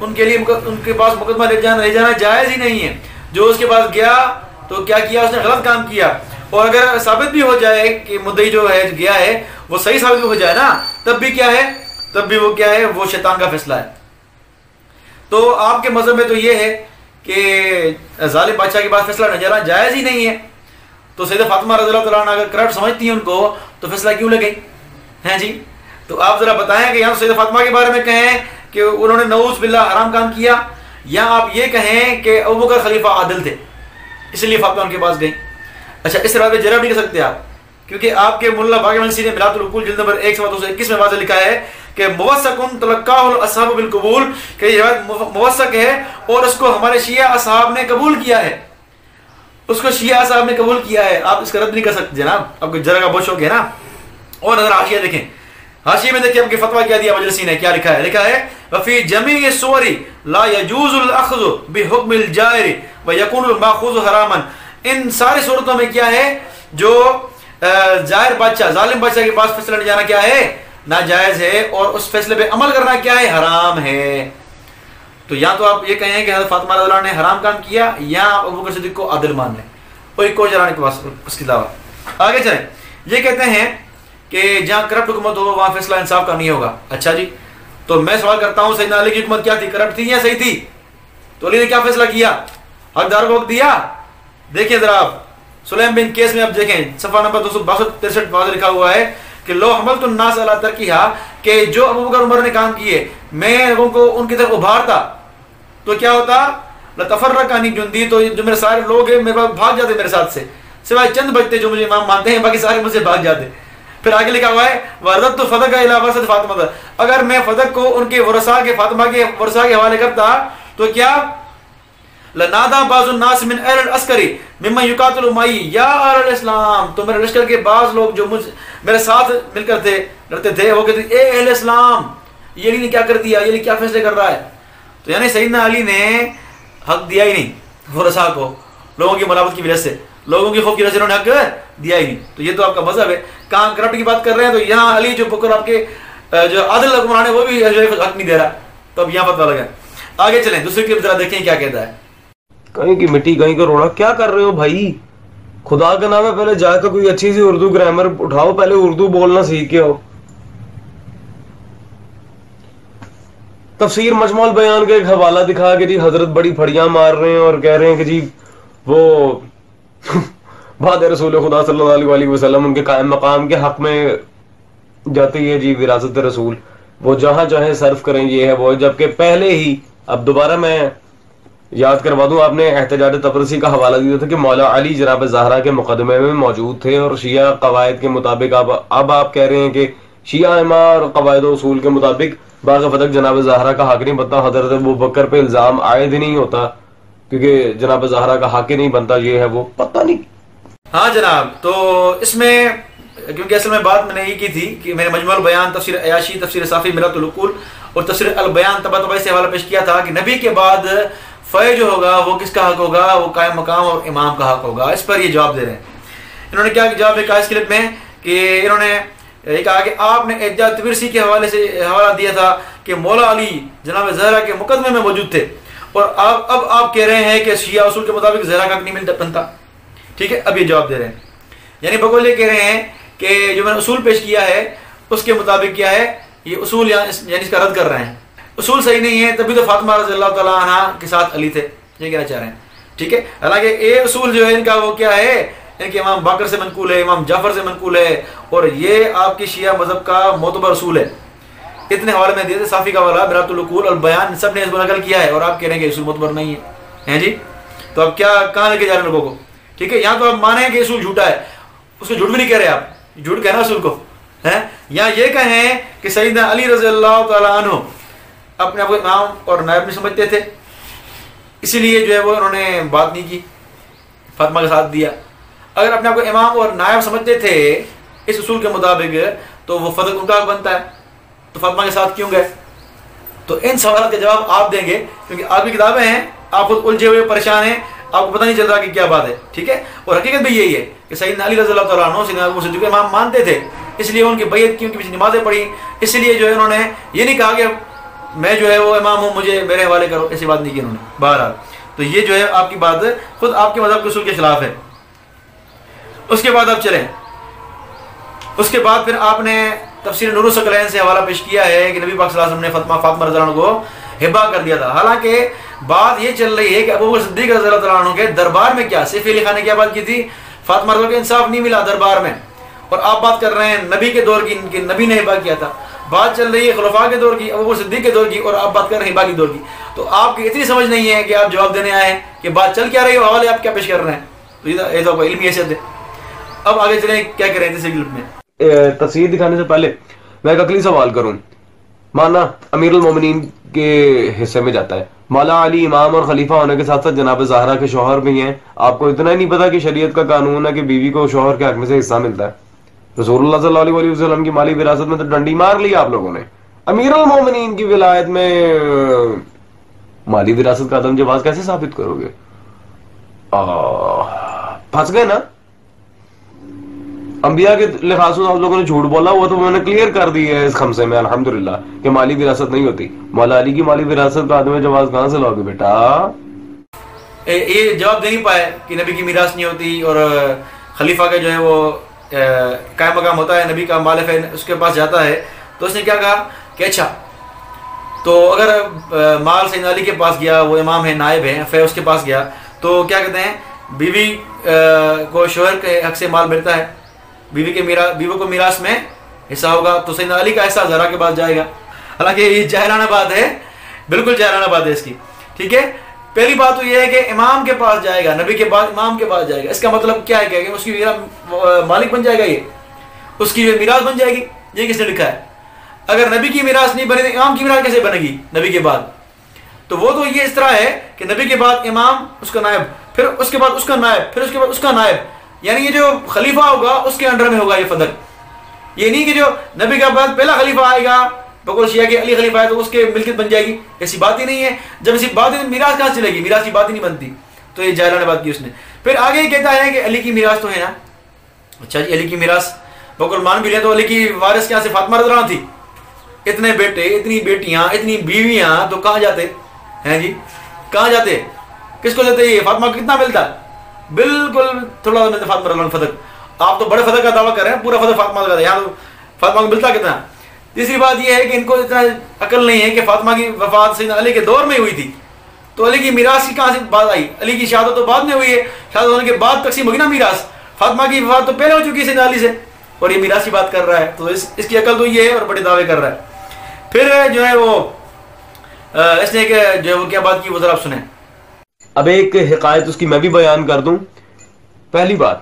ان کے لیے ان کے پاس مقدمہ لے جانا جائز ہی نہیں ہے. جو اس کے پاس گیا تو کیا کیا اس نے غلط کام کیا. اور اگر ثابت بھی ہو جائے کہ مدعی جو ہے گیا ہے وہ صحیح ثابت بھی ہو جائے نا, تب بھی کیا ہے, تب بھی وہ کیا ہے, وہ شیطان کا فیصلہ ہے. تو آپ کے مذہب میں تو یہ ہے کہ ظالم بادشاہ کے پاس فیصلہ نہ جانا جائز ہی نہیں ہے. تو سیدہ فاطمہ رضی اللہ تعالیٰ عنہ اگر کرپٹ سمجھتی ہیں ان کو تو فیصلہ کیوں لگئی ہیں جی؟ تو آپ ذرا بتائیں کہ یہاں سیدہ فاطمہ کے بارے میں کہیں کہ انہوں نے نعوذ باللہ حرام کام کیا, یا آپ یہ کہیں کہ ابو بکر خلیفہ عادل تھے اس لیے فاطمہ ان کے پاس گئی. اچھا, اس طرح پہ جرب نہیں کر سکتے آپ, کیونکہ آپ کے ملا باقی منسی نے بلاۃ العقول جلد نمبر 121 میں واضح لکھا ہے کہ موثق تلقاہ الاصحاب بالقبول, کہ یہ موثق ہے اور اس کو ہمارے شیعہ اصحاب نے قبول کیا ہے, اس کو شیعہ اصحاب نے قبول کیا ہے. آپ اس کا رد نہیں کر سکتے جناب, آپ کو جرا کا بہت شوق ہے نا. اور اگر حاشیہ دیکھیں, حاشیے میں دیکھیں آپ کے فتویٰ کیا دیا مجلسی نے, کیا لکھا ہے؟ لکھا ہے وفی جمیع الصور لا يجوز الاخذ بحکم الجائر ويكون الماخوذ حراما. ان ساری صورتوں میں کیا ہے, جو جائر بادشاہ ظالم بادشاہ کے پاس فیصلہ لے جانا کیا ہے, ناجائز ہے, اور اس فیصلے پہ عمل کرنا کیا ہے, حرام ہے. تو یا تو آپ یہ کہیں کہ حضرت فاطمہ رضی اللہ عنہ نے حرام کام کیا, یا آپ ابو بکر صدیق کو عادل مان لیں, کوئی کوئی جرانے کے پاس اس کے علاوہ. آگے چلیں, یہ کہتے ہیں کہ جہاں کرپٹ حکومت ہو وہاں فیصلہ انصاف کا نہیں ہوگا. اچھا جی, تو میں سوال کرتا ہوں سیدنا علی کی حکومت کیا تھی, کرپٹ تھی یا صحیح تھی؟ تو علی نے کیا فیصلہ کیا, حقدار کو حق دیا. دیکھیں ذرا آپ سلیم بن کیس میں آپ دیکھیں صفحہ نمبر 262 واضح لکھا ہوا ہے کہ لو حملت الناس علی ترکیھا, کہ جو ابو بکر عمر نے کام کیے میں لوگوں کو ان کی طرف ابھارتا تو کیا ہوتا, لتفرق عنی جندی, تو جو میرے سارے لوگ ہیں میرے پاس بھاگ جاتے میرے ساتھ سے, سوائے چند بچتے جو مجھے امام مانتے ہیں, باقی سارے مجھ سے بھاگ جاتے. پھر آگے لکھا ہوا ہے وردت فدق الی ورثۃ فاطمہ, اگر میں فدق کو ان کے ورثاء کے فاطمہ کے ورثاء کے حوالے کرتا تو کیا لنادا بعض الناس من اہل العسکری ممن یقاتل معی یا اہل الاسلام, تو میرے لشکر کے بعض لوگ جو میرے ساتھ مل کر تھے لڑتے تھے وہ کہتے اے اہل اسلام, یہ علی نے کیا کر دیا, یہ علی کیا فیصلے کر رہا ہے. تو یعنی سیدنا علی نے حق دیا ہی نہیں ورثاء کو, لوگوں کی ملامت کی وجہ سے, لوگوں کی خوف کی وجہ سے انہوں نے حق دیا ہی نہیں. تو یہ تو آپ کا مذہب ہے. کہاں کرپٹ کی بات کر رہے ہیں, تو یہاں علی جو بکر آپ کے جو عادل حکمران ہے وہ بھی حق نہیں دے رہا, تو اب یہاں پتہ لگا. آگے چلیں, دوسری کلپ ذرا دیکھیں کیا کہتا ہے. کہیں کی مٹی کہیں کا روڑا, کیا کر رہے ہو بھائی, خدا کا نام ہے پہلے جا کے کوئی اچھی سی اردو گرامر اٹھاؤ, پہلے اردو بولنا سیکھ کے آؤ. تفسیر مجموع البیان کا ایک حوالہ دکھا کہ جی حضرت بڑی پھڑیاں مار رہے ہیں اور کہہ رہے ہیں کہ جی وہ بعد رسول خدا صلی اللہ علیہ وسلم ان کے قائم مقام کے حق میں جاتی ہے جی وراثت رسول, وہ جہاں چاہیں صرف کریں یہ ہے وہ, جبکہ پہلے ہی, اب دوبارہ میں یاد کروا دوں, آپ نے احتجاج تبرسی کا حوالہ دیا تھا کہ مولا علی جناب زہرا کے مقدمے میں موجود تھے اور شیعہ قواعد کے مطابق اب آپ کہہ رہے ہیں کہ شیعہ ائمہ اور قواعد و اصول کے مطابق باغ فتح جناب زہرا کا حق نہیں بنتا, حضرت ابو بکر پہ الزام عائد نہیں ہوتا کیونکہ جناب زہرا کا حق ہی نہیں بنتا, یہ ہے وہ, پتہ نہیں. ہاں جناب, تو اس میں کیونکہ اصل میں بات میں نے یہ کی تھی کہ میں نے مجموع البیان, تفسیر عیاشی, تفسیر صافی, ملت العقول اور تفسیر البیان تبع تبع سے حوالہ پیش کیا تھا کہ نبی کے بعد فے جو ہوگا وہ کس کا حق ہوگا, وہ قائم مقام اور امام کا حق ہوگا. اس پر یہ جواب دے رہے ہیں. انہوں نے کیا جواب کہا اس کلپ میں کہ انہوں نے یہ کہا کہ آپ نے احتجاج تبرسی کے حوالے سے حوالہ دیا تھا کہ مولا علی جناب زہرا کے مقدمے میں موجود تھے, اور اب آپ کہہ رہے ہیں کہ شیعہ اصول کے مطابق زہرا کا حق نہیں بنتا. ٹھیک ہے, اب یہ جواب دے رہے ہیں. یعنی بقول یہ کہہ رہے ہیں کہ جو میں نے اصول پیش کیا ہے اس کے مطابق کیا ہے, یہ اصول یعنی اس کا رد کر رہے ہیں. اصول صحیح نہیں ہے, تبھی تو فاطمہ رضی اللہ تعالیٰ عنہ کے ساتھ علی تھے, یہ کہنا چاہ رہے ہیں. ٹھیک ہے, حالانکہ یہ اصول جو ہے ان کا وہ کیا ہے, ان کے امام باقر سے منقول ہے, امام جعفر سے منقول ہے, اور یہ آپ کی شیعہ مذہب کا معتبر اصول ہے. اتنے حوالے میں دیے تھے, صافی کا حوالہ, ملت العقول اور بیان, سب نے اس کو نقل کیا ہے, اور آپ کہہ رہے ہیں کہ اصول معتبر نہیں ہے. ہیں جی, تو اب کیا کہاں لے کے جا رہے ہیں لوگوں کو. ٹھیک ہے, یہاں تو آپ مانیں کہ اصول جھوٹا ہے, اس کو جھوٹ بھی نہیں کہہ رہے آپ, جھوٹ کہنا اصول کو ہے. یا یہ کہیں کہ سیدنا علی رضی اللہ تعالیٰ عنہ اپنے آپ کو امام اور نائب نہیں سمجھتے تھے, اسی لیے جو ہے وہ انہوں نے بات نہیں کی, فاطمہ کا ساتھ دیا. اگر اپنے آپ کو امام اور نائب سمجھتے تھے اس اصول کے مطابق تو وہ فضل ان کا حق بنتا ہے, تو فاطمہ کے ساتھ کیوں گئے. تو ان سوالات کے جواب آپ دیں گے کیونکہ آپ کی کتابیں ہیں, آپ خود الجھے ہوئے پریشان ہیں, آپ کو پتہ نہیں چل رہا کہ کیا بات ہے. ٹھیک ہے, اور حقیقت بھی یہی ہے کہ سیدنا علی رضی اللہ تعالیٰ عنہ سیدنا ابو بکر صدیق امام مانتے تھے, اس لیے ان کی بیعت کی, ان کی پیچھے نمازیں پڑھی. اس لیے جو ہے انہوں نے یہ نہیں کہا کہ میں جو ہے وہ امام ہوں, مجھے میرے حوالے کرو, ایسی بات نہیں کی انہوں نے. بہرحال تو یہ جو ہے آپ کی بات خود آپ کے مذہب کے اصول کے خلاف ہے. اس کے بعد آپ چلیں, اس کے بعد پھر آپ نے تفسیر نور الثقلین سے حوالہ پیش کیا ہے کہ نبی پاک صلی اللہ علیہ وسلم نے فاطمہ رضی اللہ عنہ کو ہبا کر دیا تھا. حالانکہ بات یہ چل رہی ہے کہ ابو بکر صدیق رضی اللہ عنہ کے دربار میں کیا سیف علی خان نے کیا بات کی تھی, فاطمہ رضی اللہ کو انصاف نہیں ملا دربار میں, اور آپ بات کر رہے ہیں نبی کے دور کی, کہ نبی نے ہبا کیا تھا. بات چل رہی ہے خلفاء کے دور کی, ابو بکر صدیق کے دور کی, اور آپ بات کر رہے ہیں ہبا کے دور کی. تو آپ کی اتنی سمجھ نہیں ہے کہ آپ جواب دینے آئے ہیں کہ بات چل کیا رہی ہے, حوالے آپ کیا پیش کر رہے ہیں. تو یہ تو علمی حیثیت ہے. اب آگے چلیں کیا کریں ہیں تیسری کلپ میں. تصویر دکھانے سے پہلے میں ایک عقلی سوال کروں. مانا امیر المومنین کے حصے میں جاتا ہے, مولا علی امام اور خلیفہ ہونے کے ساتھ ساتھ جناب زہرا کے شوہر بھی ہیں. آپ کو اتنا ہی نہیں پتا کہ شریعت کا قانون ہے کہ بیوی کو شوہر کے حق میں سے حصہ ملتا ہے. رسول اللہ صلی اللہ علیہ وسلم کی مالی وراثت میں تو ڈنڈی مار لی آپ لوگوں نے. امیر المومنین کی ولایت میں مالی وراثت کا عدم جواز کیسے ثابت کرو گے؟ پھنس گئے نا. انبیاء کے لحاظ سے آپ لوگوں نے جھوٹ بولا, وہ تو میں نے کلیئر کر دی ہے اس خمسے میں الحمدللہ کہ مالی وراثت نہیں ہوتی. مولا علی کی مالی وراثت کا عدم جواز کہاں سے لاؤ گے بیٹا؟ یہ جواب دے نہیں پائے کہ نبی کی میراث نہیں ہوتی اور خلیفہ کا جو ہے وہ قائم مقام ہوتا ہے, نبی کا مال ہے اس کے پاس جاتا ہے. تو اس نے کیا کہا کہ اچھا تو اگر مال سیدنا علی کے پاس گیا, وہ امام ہے, نائب ہے, فے اس کے پاس گیا, تو کیا کہتے ہیں بیوی کو شوہر کے حق سے مال ملتا ہے, بیوی کو میراث میں حصہ ہوگا, تو سیدنا علی کا حصہ زہرا کے پاس جائے گا. حالانکہ یہ جاہلانہ بات ہے, بالکل جاہلانہ بات ہے اس کی. ٹھیک ہے, پہلی بات تو یہ ہے کہ امام کے پاس جائے گا, نبی کے بعد امام کے پاس جائے گا. اس کا مطلب کیا ہے کہ اس کی مالک بن جائے گا, یہ اس کی میراث بن جائے گی. یہ کس نے لکھا ہے؟ اگر نبی کی میراث نہیں بنے تو امام کی میراث کیسے بنے گی نبی کے بعد؟ تو وہ تو یہ اس طرح ہے کہ نبی کے بعد امام, اس کا نائب, پھر اس کے بعد اس کا نائب, پھر اس کے بعد اس کا نائب, یعنی یہ جو خلیفہ ہوگا اس کے انڈر میں ہوگا یہ فضل. یہ نہیں کہ جو نبی کے بعد پہلا خلیفہ آئے گا بقول شیعہ کے علی خلیفہ ہے تو اس کے ملکیت بن جائے گی. ایسی بات ہی نہیں ہے. جب ایسی بات ہے میراث کہاں چلے گی؟ میراث کی بات ہی نہیں بنتی. تو یہ جاہلانہ بات کی اس نے. پھر آگے یہ کہتا ہے کہ علی کی میراث تو ہے نا. اچھا جی, علی کی میراث بقول مان بھی لیں تو علی کی وارث کہاں سے فاطمہ رضی اللہ عنہ تھی. اتنے بیٹے, اتنی بیٹیاں, اتنی بیویاں, تو کہاں جاتے ہیں جی؟ کہاں جاتے؟ کس کو دیتے؟ یہ فاطمہ کو کتنا ملتا؟ بالکل تھوڑا ملتا فاطمہ رضی اللہ عنہ فضل. آپ تو بڑے فضل کا دعویٰ کر رہے ہیں, پورا فضل فاطمہ کا. یہاں تو فاطمہ کو ملتا کتنا؟ تیسری بات یہ ہے کہ ان کو اتنا عقل نہیں ہے کہ فاطمہ کی وفات سیدنا علی کے دور میں ہوئی تھی, تو علی کی میراث کی کہاں سے بات آئی؟ علی کی شہادت تو بعد میں ہوئی ہے, شہادت ہونے کے بعد تقسیم ہوگی نا میراث. فاطمہ کی وفات تو پہلے ہو چکی ہے سیدنا علی سے, اور یہ میراث کی بات کر رہا ہے. تو اس کی عقل تو یہ ہے اور بڑے دعوے کر رہا ہے. پھر جو ہے وہ اس نے جو ہے وہ کیا بات کی وہ ذرا آپ سنیں. اب ایک حقائق اس کی میں بھی بیان کر دوں. پہلی بات,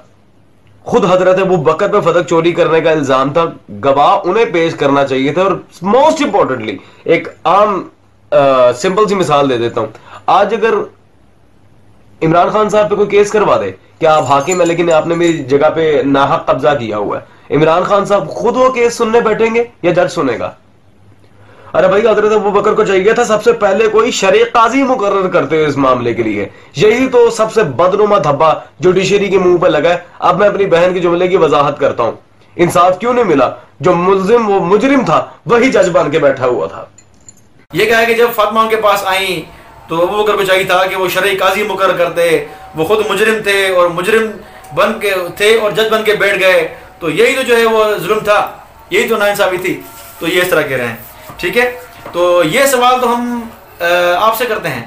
خود حضرت ابو بکر پہ فتق چوری کرنے کا الزام تھا, گواہ انہیں پیش کرنا چاہیے تھا. اور موسٹ امپورٹنٹلی ایک عام سمپل سی مثال دے دیتا ہوں. آج اگر عمران خان صاحب پہ کوئی کیس کروا دے کہ آپ حاکم ہیں لیکن آپ نے میری جگہ پہ ناحق قبضہ کیا ہوا ہے, عمران خان صاحب خود وہ کیس سننے بیٹھیں گے یا جج سنے گا؟ ارے بھائی, حضرت ابو بکر کو چاہیے تھا سب سے پہلے کوئی شرعی قاضی مقرر کرتے اس معاملے کے لیے. یہی تو سب سے بدنما دھبا جوڈیشری کے منہ پہ لگا ہے. اب میں اپنی بہن کے جملے کی وضاحت کرتا ہوں. انصاف کیوں نہیں ملا؟ جو ملزم وہ مجرم تھا وہی جج بن کے بیٹھا ہوا تھا. یہ کہا ہے کہ جب فاطمہ ان کے پاس آئیں تو ابو بکر کو چاہیے تھا کہ وہ شرعی قاضی مقرر کرتے. وہ خود مجرم تھے اور مجرم بن کے تھے اور جج بن کے بیٹھ گئے. تو یہی تو جو ہے وہ ظلم تھا, یہی تو ناانصافی تھی. تو یہ اس طرح کہہ رہے ہیں. ٹھیک ہے, تو یہ سوال تو ہم آپ سے کرتے ہیں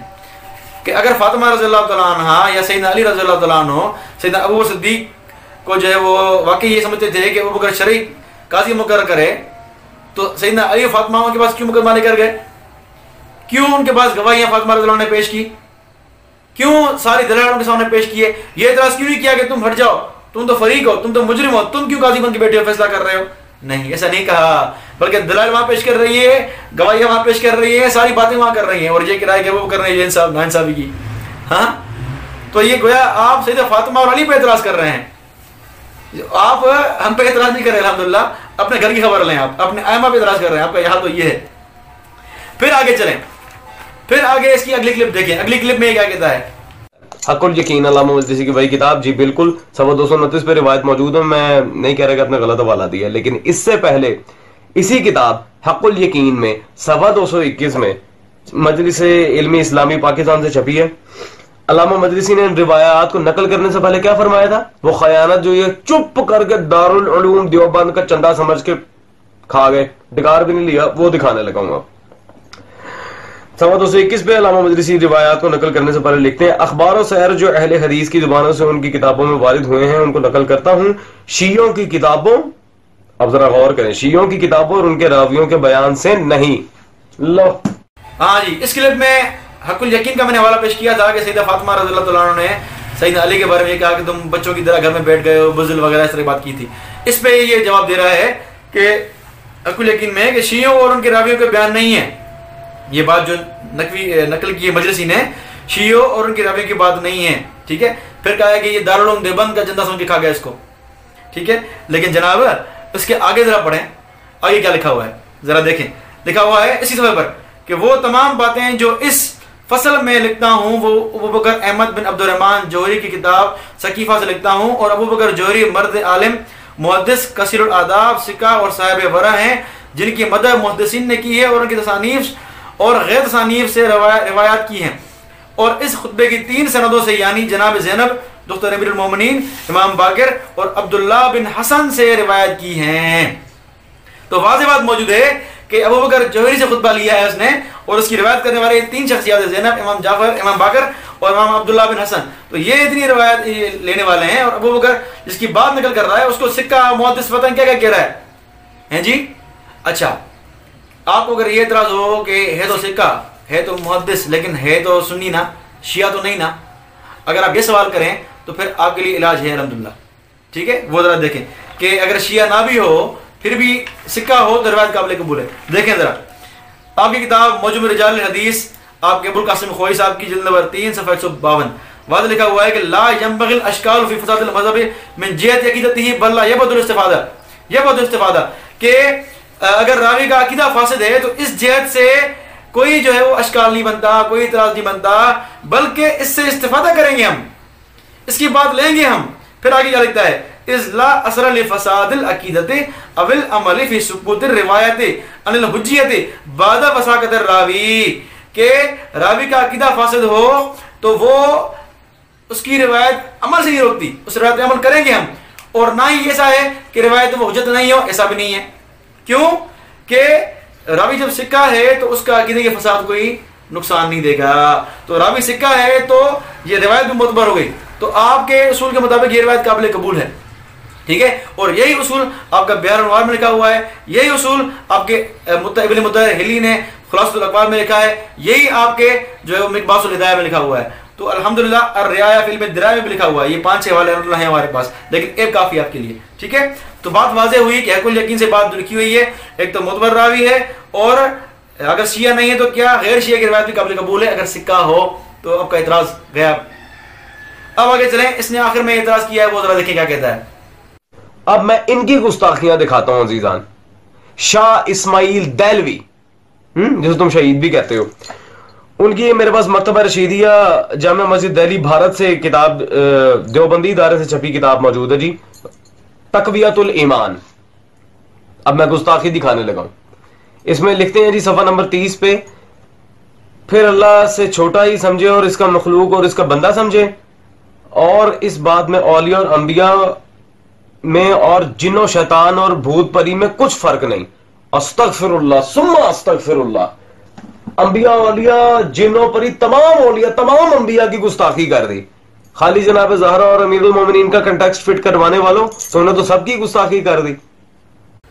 کہ اگر فاطمہ رضی اللہ تعالیٰ عنہ یا سیدنا علی رضی اللہ تعالیٰ عنہ سیدنا ابو بکر صدیق کو جو ہے وہ واقعی یہ سمجھتے تھے کہ ابو بکر شرعی قاضی مقرر کرے, تو سیدنا علی فاطمہ کے پاس کیوں مقدمہ کر گئے؟ کیوں ان کے پاس گواہیاں فاطمہ رضی اللہ عنہ نے پیش کی؟ کیوں ساری دلائل ان کے سامنے پیش کیے؟ یہ اعتراض کیوں نہیں کیا کہ تم ہٹ جاؤ, تم تو فریق ہو, تم تو مجرم ہو, تم کیوں قاضی بن کے بیٹھے ہو, فیصلہ کر رہے ہو؟ نہیں, ایسا نہیں کہا, بلکہ دلائل وہاں پیش کر رہی ہے, گواہیاں وہاں پیش کر رہی ہے, ساری باتیں وہاں کر رہی ہیں, اور یہ کرائے کہ وہ کر رہے ہیں ناانصافی کی. ہاں, تو یہ گویا آپ سیدہ فاطمہ اور علی پہ اعتراض کر رہے ہیں. آپ ہم پہ اعتراض نہیں کر رہے الحمدللہ, اپنے گھر کی خبر لیں, آپ اپنے ائمہ پہ اعتراض کر رہے ہیں. آپ کا یہاں تو یہ ہے. پھر آگے چلیں, پھر آگے اس کی اگلی کلپ دیکھیں. اگلی کلپ میں یہ کیا کہتا ہے؟ حق الیقین علامہ مجلسی کی وہی کتاب, جی بالکل 229 پہ روایت موجود ہے. میں نہیں کہہ رہا کہ آپ نے غلط حوالہ دیا, لیکن اس سے پہلے اسی کتاب حق الیقین میں صفحہ 221 میں مجلس علمی اسلامی پاکستان سے چھپی ہے. علامہ مجلسی نے ان روایات کو نقل کرنے سے پہلے کیا فرمایا تھا؟ وہ خیانت جو یہ چپ کر کے دارالعلوم دیوبند کا چندہ سمجھ کے کھا گئے، ڈکار بھی نہیں لیا، وہ دکھانے لگا ہوں. صفحہ 221 پہ علامہ مجلسی روایات کو نقل کرنے سے پہلے لکھتے ہیں اخبار و سیر جو اہل حدیث کی زبانوں سے ان کی کتابوں میں وارد ہوئے ہیں ان کو نقل کرتا ہوں. شیعوں کی کتابوں، اب ذرا غور کریں، شیعوں کی کتابوں اور ان کے راویوں کے بیان سے نہیں. لو ہاں جی، اس کلپ میں حق الیقین کا میں نے حوالہ پیش کیا تھا کہ سیدہ فاطمہ رضی اللہ تعالیٰ عنہ نے سیدنا علی کے بارے میں یہ کہا کہ تم بچوں کی طرح گھر میں بیٹھ گئے ہو، بزل وغیرہ اس طرح بات کی تھی. اس پہ یہ جواب دے رہا ہے کہ حق الیقین میں کہ شیعوں اور ان کے راویوں کے بیان نہیں ہے. یہ بات جو نقل کی ہے مجلسی نے، شیعوں اور ان کے راویوں کی بات نہیں ہے. ٹھیک ہے، پھر کہا ہے کہ یہ دارالعلوم دیوبند کا چندہ سمجھ کے کھا گیا اس کو. ٹھیک ہے، لیکن جناب اس کے آگے ذرا پڑھیں، آگے کیا لکھا ہوا ہے ذرا دیکھیں. لکھا ہوا ہے اسی صفحے پر کہ وہ تمام باتیں جو اس فصل میں لکھتا ہوں وہ ابوبکر احمد بن عبد الرحمن جوہری کی کتاب ثقیفہ سے لکھتا ہوں، اور ابوبکر جوہری مرد عالم، محدث، کثیر الآداب، سکہ اور صاحب ورع ہیں جن کی مدح محدثین نے کی ہے اور ان کی تصانیف اور غیر تصانیف سے روایات کی ہیں. اور اس خطبے کی 3 سندوں سے یعنی جناب زینب دختر امیر المومنین، امام باقر اور عبداللہ بن حسن سے روایت کی ہیں. تو واضح بات موجود ہے کہ ابوبکر جوہری سے خطبہ لیا ہے اس نے، اور اس کی روایت کرنے والے 3 شخصیات، زینب، امام جعفر، امام باقر اور امام عبداللہ بن حسن. تو یہ اتنی روایت لینے والے ہیں، اور ابوبکر جس کی بات نقل کر رہا ہے اس کو سکہ محدث پتہ کیا کیا کہہ رہا ہے جی. اچھا، آپ کو اگر یہ اعتراض ہو کہ ہے تو سکہ، ہے تو محدث، لیکن ہے تو سنی نا، شیعہ تو نہیں نا، اگر آپ یہ سوال کریں تو پھر آپ کے لیے علاج ہے الحمدللہ. ٹھیک ہے، وہ ذرا دیکھیں کہ اگر شیعہ نہ بھی ہو پھر بھی سکہ ہو تو روایت قابل قبول ہے. دیکھیں ذرا آپ کی کتاب مجمع رجال الحدیث، آپ کے ابوالقاسم خوئی صاحب کی جلد نمبر 3 صفحہ 152 واضح لکھا ہوا ہے کہ لا ينبغي الاشکال فی فساد المذہب من جہت عقیدتہ بل لا یبعد الاستفادہ، کہ اگر راوی کا عقیدہ فاسد ہے تو اس جہت سے کوئی جو ہے وہ اشکال نہیں بنتا، کوئی اعتراض نہیں بنتا، بلکہ اس سے استفادہ کریں گے، ہم اس کی بات لیں گے ہم. پھر آگے کیا لکھتا ہے اذ لا اثر لفساد العقیدۃ او العمل فی ثبوت الروایت عن الحجیت بعد وثاقۃ الراوی، کہ راوی کا عقیدہ فاسد ہو تو وہ اس کی روایت عمل سے نہیں روکتی، اس روایت پہ عمل کریں گے ہم. اور نہ ہی ایسا ہے کہ روایت وہ حجت نہیں ہو، ایسا بھی نہیں ہے. کیوں کہ راوی جب سکہ ہے تو اس کا عقیدے کے فساد کوئی نقصان نہیں دے گا. تو راوی سکہ ہے تو یہ روایت بھی معتبر ہو گئی، تو آپ کے اصول کے مطابق یہ روایت قابل قبول ہے. ٹھیک ہے، اور یہی اصول آپ کا بیان الانوار میں لکھا ہوا ہے، یہی اصول آپ کے ابن مطہر ہلی نے خلاصۃ الاقوال میں لکھا ہے، یہی آپ کے جو ہے مقباس الہدایہ میں لکھا ہوا ہے. تو الحمدللہ الرعایہ فی علم الدرایہ میں بھی لکھا ہوا ہے. یہ 5-6 حوالے الحمدللہ ہیں ہمارے پاس، لیکن ایک کافی آپ کے لیے. ٹھیک ہے، تو بات واضح ہوئی کہ حق الیقین سے بات لکھی ہوئی ہے، ایک تو معتبر راوی ہے، اور اگر شیعہ نہیں ہے تو کیا غیر شیعہ کی روایت بھی قابل قبول ہے اگر سکہ ہو. تو آپ کا اعتراض گیا. اب آگے چلیں، اس نے آخر میں اعتراض کیا ہے، وہ ذرا دیکھیں کیا کہتا ہے. اب میں ان کی گستاخیاں دکھاتا ہوں عزیزان. شاہ اسماعیل دہلوی، جسے تم شہید بھی کہتے ہو، ان کی میرے پاس مکتبہ رشیدیہ جامع مسجد دہلی بھارت سے کتاب، دیوبندی ادارے سے چھپی کتاب موجود ہے جی، تقویت الایمان. اب میں گستاخی دکھانے لگا ہوں. اس میں لکھتے ہیں جی صفحہ نمبر 30 پہ، پھر اللہ سے چھوٹا ہی سمجھے اور اس کا مخلوق اور اس کا بندہ سمجھے، اور اس بات میں اولیاء اور انبیاء میں اور جن و شیطان اور بھوت پری میں کچھ فرق نہیں. استغفر اللہ ثم استغفر اللہ. انبیاء اولیاء جن و پری تمام اولیاء تمام انبیاء کی گستاخی کر دی. خالی جناب زہرا اور امیر المومنین کا کنٹیکسٹ فٹ کروانے والوں تو انہوں نے تو سب کی گستاخی کر دی.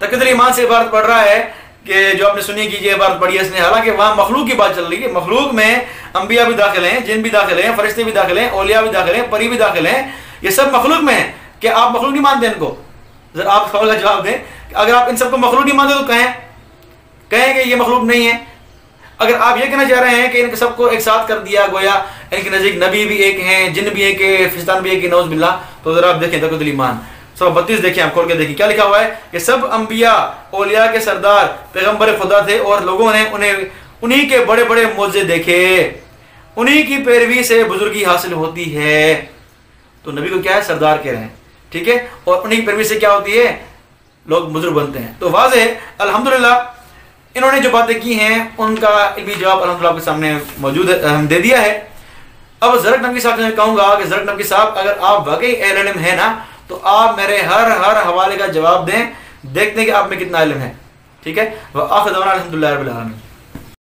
تقویت الایمان سے عبارت پڑھ رہا ہے کہ جو آپ نے سنی کی یہ عبارت پڑھی ہے اس نے، حالانکہ وہاں مخلوق کی بات چل رہی ہے. مخلوق میں انبیاء بھی داخل ہیں، جن بھی داخل ہیں، فرشتے بھی داخل ہیں، اولیاء بھی داخل ہیں، پری بھی داخل ہیں. یہ سب مخلوق میں ہیں. کہ آپ مخلوق نہیں مانتے ان کو؟ ذرا آپ سوال کا جواب دیں. اگر آپ ان سب کو مخلوق نہیں مانتے تو کہیں کہ یہ مخلوق نہیں ہے. اگر آپ یہ کہنا چاہ رہے ہیں کہ ان سب کو ایک ساتھ کر دیا، گویا ان کے نزدیک نبی بھی ایک ہیں، جن بھی ایک ہے، فرشتان بھی ایک ہے، نعوذ باللہ، تو ذرا آپ دیکھیں تقویت الایمان صفحہ 32 دیکھیں، آپ کھول کے دیکھیں کیا لکھا ہوا ہے کہ سب انبیاء اولیاء کے سردار پیغمبر خدا تھے، اور لوگوں نے انہی کے بڑے بڑے معجزے دیکھے، انہی کی پیروی سے بزرگی حاصل ہوتی ہے. تو نبی کو کیا ہے؟ سردار کہہ رہے ہیں. ٹھیک ہے، اور انہی کی پیروی سے کیا ہوتی ہے؟ لوگ بزرگ بنتے ہیں. تو واضح ہے الحمدللہ انہوں نے جو باتیں کی ہیں ان کا علمی جواب الحمدللہ آپ کے سامنے موجود ہے, ہم دے دیا ہے. اب زرق نقوی صاحب سے میں کہوں گا کہ زرق نقوی صاحب اگر آپ واقعی اہل علم ہیں نا تو آپ میرے ہر حوالے کا جواب دیں, دیکھتے ہیں کہ آپ میں کتنا علم ہے. ٹھیک ہے. وآخر دعوانا الحمدللہ رب العالمین.